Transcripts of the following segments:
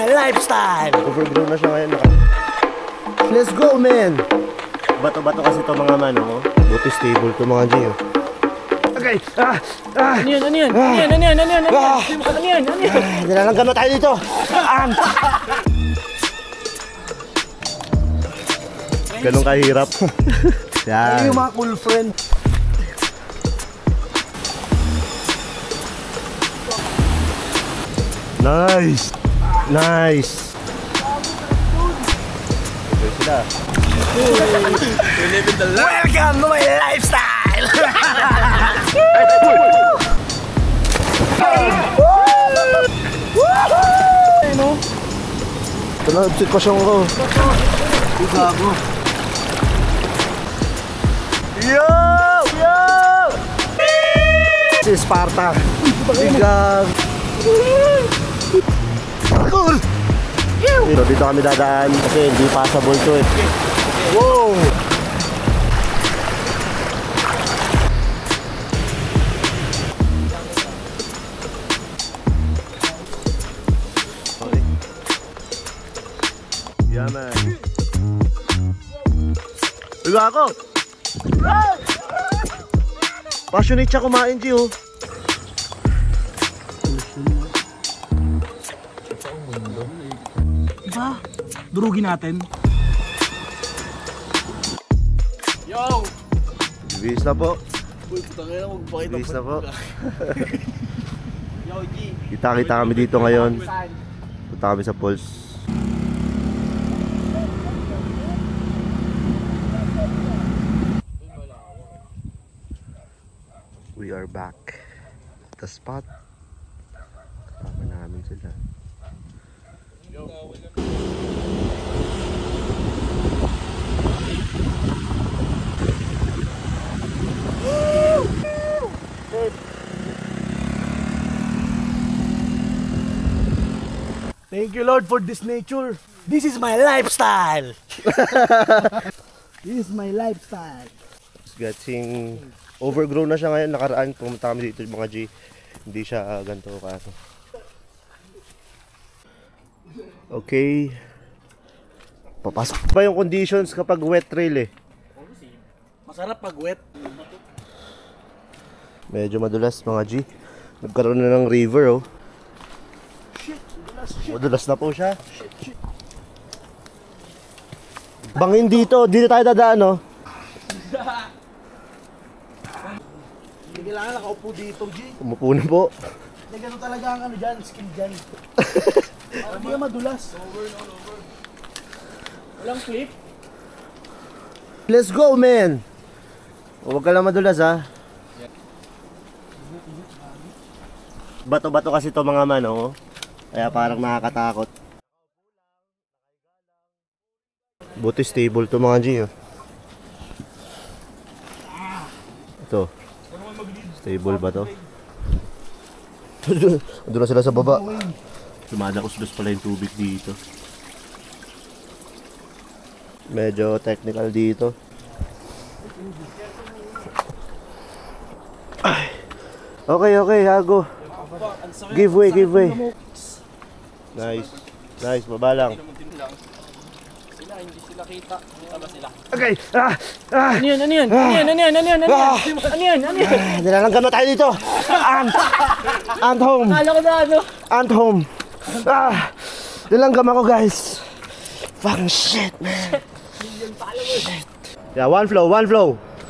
my lifestyle. Overgrown na siya ngayon. Let's go, man. Bato-bato kasi to mga mano. Buti stable to mga G. Okay. Ano yan? Nilalanggan na tayo dito. Ganun kahirap. Yan. Ano yung mga cool friend? Nice. Nice. Okay sila. Welcome to my lifestyle. Ito na sitwasyon ko. Gago. Yo! Si Sparta. Bigang. Cool. Dito kami dadaan kasi hindi passable to eh. Wow! Yeah, man. Bigo ako! Passionate siya kumain, G, oh. Diba? Durugin natin. Yo! Bis na po. Uy, putang ina, magpakita Bis na po. Yo, G. Kita-kita kami dito ngayon. Punta kami sa Pulse. We are back at the spot. Kasama namin sila. Thank you, Lord, for this nature. This is my lifestyle. This is my lifestyle. It's getting overgrown na siya ngayon. Nakaraan pumunta kami dito mga G. Hindi siya ganito kaso. Okay. Papasok ba yung conditions kapag wet trail eh? Masarap pag wet. Medyo madulas mga G. Nagkaroon na ng river oh. Madulas na po siya. Bangin dito. Dito tayo dadaan oh. Hindi kailangan nakaupo dito, G. Umupo na po. Hindi ganun talaga ang ano dyan, skill dyan. Para hindi ka madulas. Walang clip. Let's go, man. Huwag ka lang madulas ha. Bato-bato kasi to mga mano. Kaya parang nakakatakot. Buti stable to mga G oh. Ito. Stable ba to? Doon na sila sa baba. Dumadakus-dus pala yung tubig dito. Medyo technical dito. Okay, Hago. Give way. Nice. Nice, baba lang. Hindi sila kita. Kita ba sila? Okay. Ano yan? Nilalanggan na tayo dito. Ant home. Kala ko na ano? Ant home. Nilanggam ako guys. Fucking shit, man. Shit. Yeah, one flow.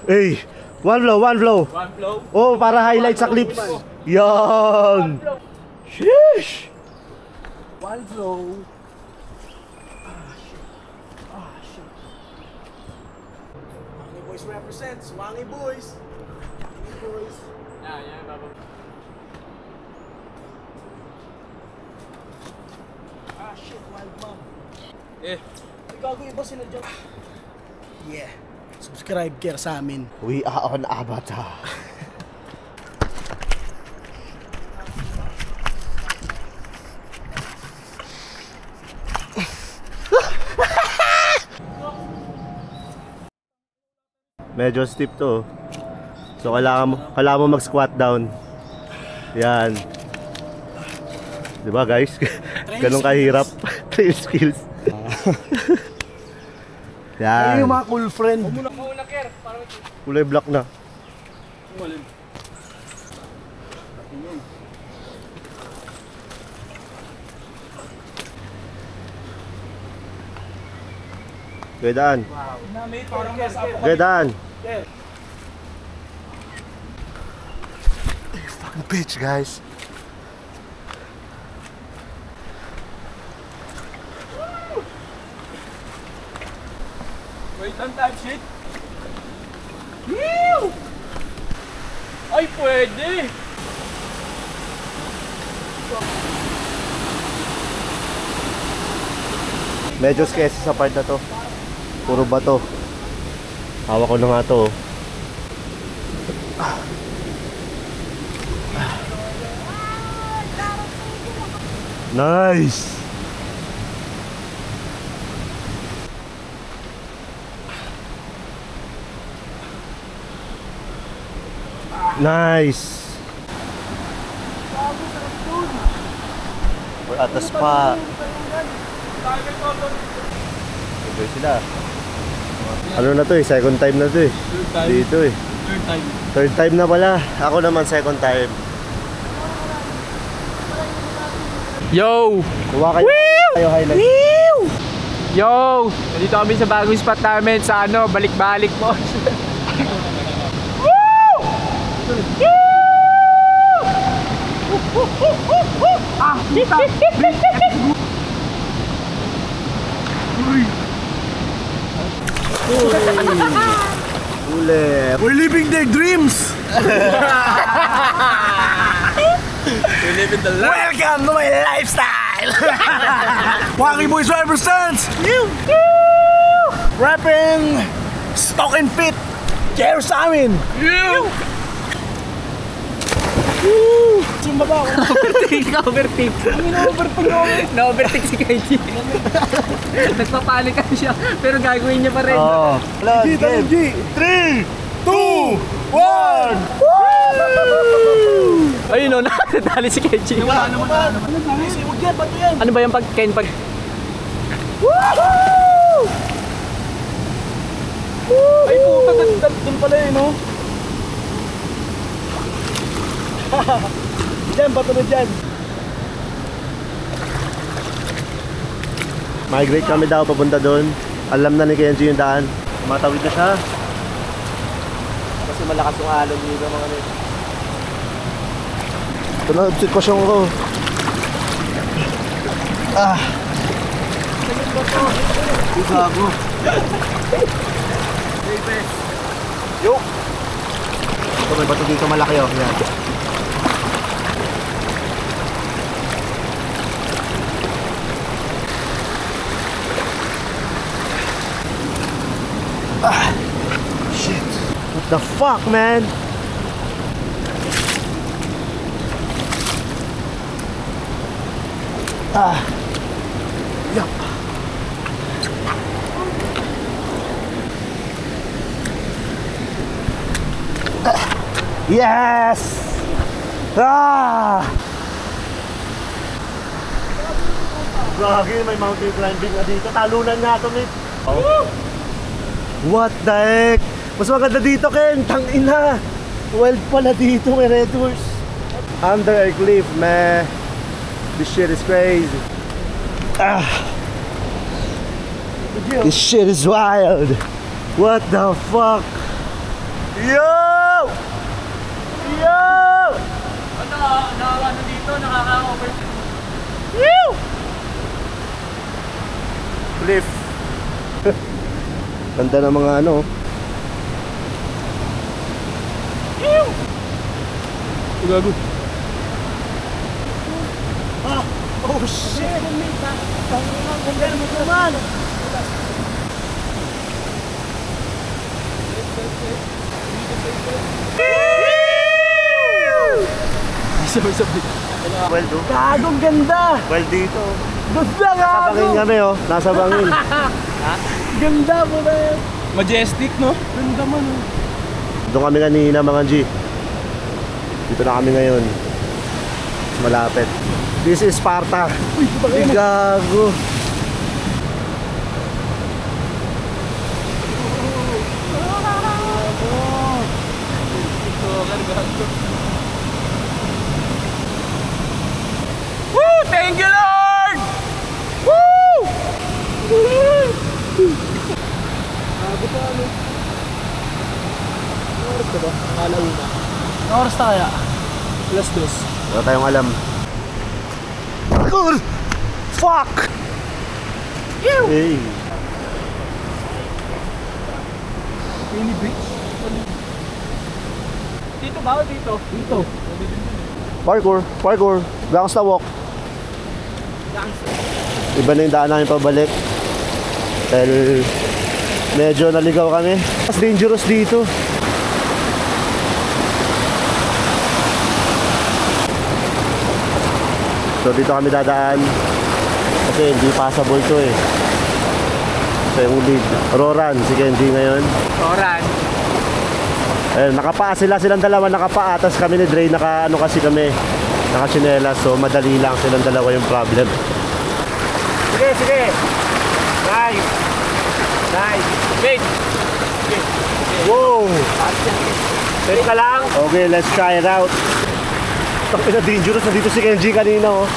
Hey, one flow. One flow? Oh, para highlight sa clips. Yan. Sheesh. One flow. Wangi Boys represents. Wangi Boys. Yeah, baba. Shit, wild mom. Gago iba sila dyan. Yeah. Subscribe kayo sa amin. We are on Avatar. Medyo steep to. So kailangan mo mag-squat down. Yan. 'Di ba, guys? Ganun kahirap. Trail skills. Yan. Ayun yung mga cool friend. Mauna, Ker. Parang Kulay black na. umalin. Gedaan. Parang yes, ako. Gedaan. Fucking bitch, guys. Wait lang, type shit. Woo! Ay, pwede. Medyo sketchy sa part na to. Puro bato. Hawak ko na nga to. Nice! Nice! We're at the spot. Okay sila. Ano na to eh, second time na to eh. Dito eh. Third time. Third time na pala. Ako naman second time. Yo! Kuha kayo highlight. Yo! Nandito kami sa bagong spot namin sa ano, balik-balik po. Ah, kita! Uli. We're living their dreams! We live in the life. Welcome to my lifestyle! Wacky Boys represents! Rapping stock and fit! Cheers sa amin! Sumba ba ako? Overtake. Na-overtake si Kaiji. Nagpapanik ka siya, pero gagawin niya pa rin. Oh. Let's G, game. 3, 2, 1. Ayun o, nakatali si Kaiji. Wala naman. Huwag yan, ba't yan? Ano ba yung pag-Ken pag... Ay puta, doon pala yun, no? Diyan, bato na dyan. Migrate kami daw papunta doon. Alam na ni Kenji yung daan. Matawid na siya. Kasi malakas yung alon dito mga nito. Ito na, sitwasyon ko. Ah! Gago. Yo! Ito may bato dito malaki oh. Yan. Ah! Shit! What the fuck, man? Ah! Yup! Yes! Ah! Gagi, may mountain climbing na dito. Talunan nga ito, mate. Oh. What the heck? Mas maganda dito, Ken. Tangina. Wild pala dito, may red horse. Under a cliff, man. This shit is crazy. Ah! This shit is wild. What the fuck? Yo! Yo! Ano dito, nakaka-over. Cliff. Ganda ng mga ano. Gago. Ah! Oh shit! Ganda mo naman! Sabay-sabay. Well, do. Gagong ganda! Well, dito. Ganda Nasa bangin gago! kami, oh. Nasa bangin. Ganda mo na yan! Majestic, no? Ganda man oh. Doon kami kanina, mga G. Dito na kami ngayon. malapit. This is Sparta. Uy, gago. Woo! Thank you, Lord! Woo! Bago pa ano? Oras ka ba? Alauna. Oras na kaya? Alas 2. Wala tayong alam. Fuck! Hey! Mini beach? Dito ba o dito? Dito. Parkour. Gangsta walk. Iba na yung daan namin pabalik. Dahil medyo naligaw kami. Mas dangerous dito. So dito kami dadaan. Kasi hindi passable to eh. So yung lead. Roran, si Kenji ngayon. Oran. Ayun, nakapaa silang dalawa nakapaa. Tapos kami ni Dre, kasi kami nakachinelas. So madali lang silang dalawa yung problem. Sige. Nice. Wait. Wow. Pwede ka lang? Okay, let's try it out. Ito pina-dangerous na dito si Kenji kanina oh.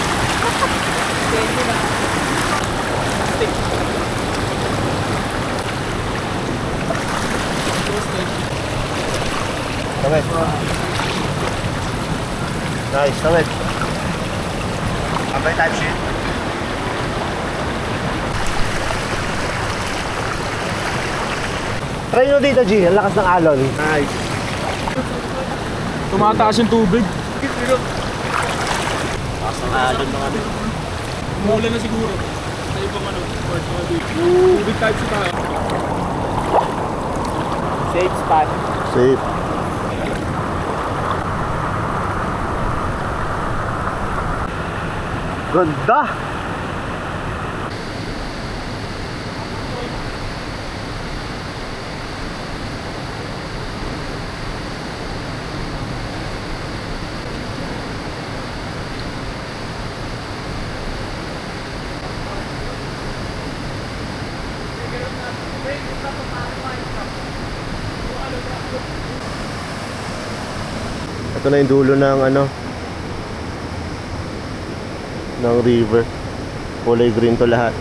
Tawid. Nice, tawid. Abay type shit. Try nyo dito, G. Ang lakas ng alon. Nice. Tumataas yung tubig. Lakas ng alon mga ano. Umulan na siguro. Sa ibang ano, tubig type sa tayo. Safe spot. Safe. Ganda! Ito na yung dulo ng ano, ng river. Kulay green to lahat.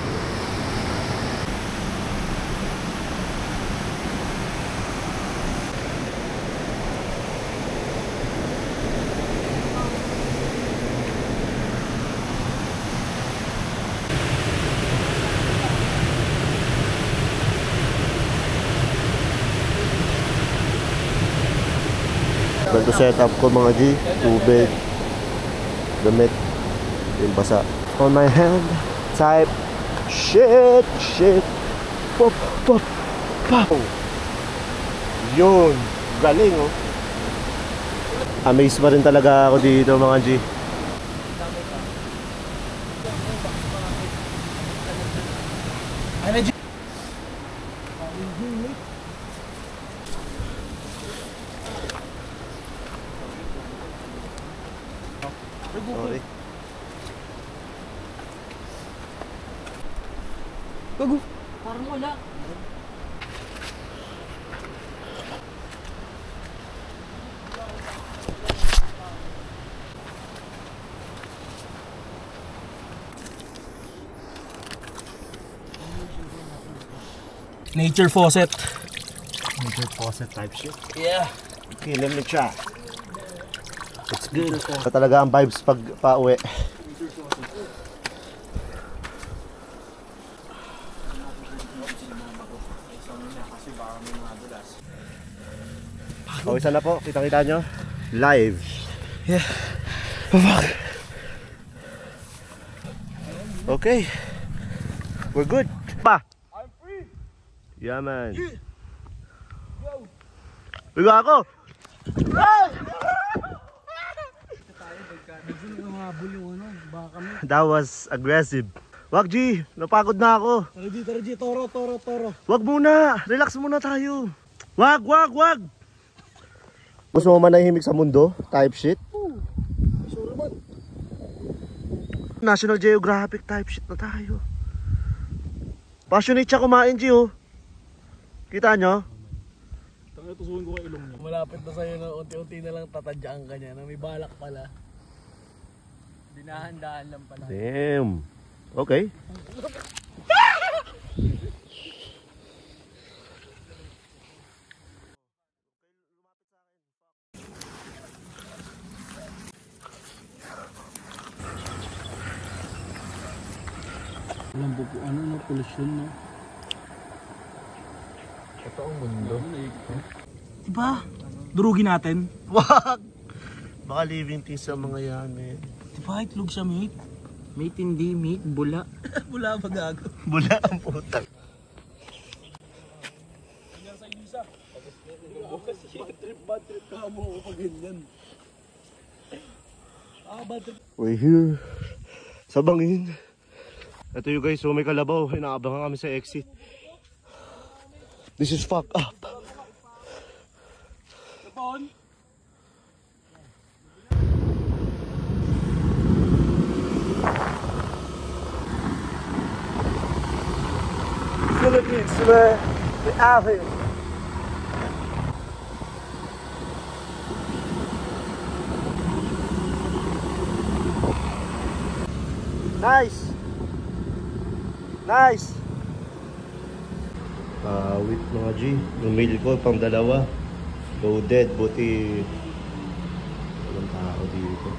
Ganito setup ko mga G. Tubig, damit, yung basa. On my hand, type shit. Pop. Yun, galing oh. Amazed pa rin talaga ako dito mga G. Sorry. Gago. Parang wala. Nature faucet. Nature faucet type shit. Yeah. Okay, let me try. It's good. Ito talaga ang vibes pag pauwi. O, isa na po. Kita-kita nyo. Live. Yeah. Fuck. Okay. We're good. Pa! I'm free! Yeah, man. Bigo ako! That was aggressive. Wag G, napagod na ako. Tara G, toro. Wag muna, relax muna tayo. Wag. Gusto mo manahimik sa mundo? Type shit? Sure man. National Geographic type shit na tayo. Passionate siya kumain, G, oh. Kita nyo? Tusuhin ko kay ilong niya. Malapit na sa'yo na unti-unti na lang tatadyaan ka niya na may balak pala. Dinahandaan lang pala. Damn. Okay. Walang buko, ano na, polusyon na. Ito ang mundo. Diba? Durugin natin. Wag! Baka living things sa mga yan, eh. Diba? Itlog siya, mate. Mate hindi, mate. Bula. Bula ba gago? Bula ang putang. Ganyan sa isa. Bad trip ka mo pag ganyan. Bad trip. We're here sa bangin. Ito yung guys, so may kalabaw. Inaabangan kami sa exit. This is fuck up. Napon? Philippines, we're out here. Nice. Nice. Wait mga G. Yung meal ko pang dalawa. Loaded. Buti walang tao dito.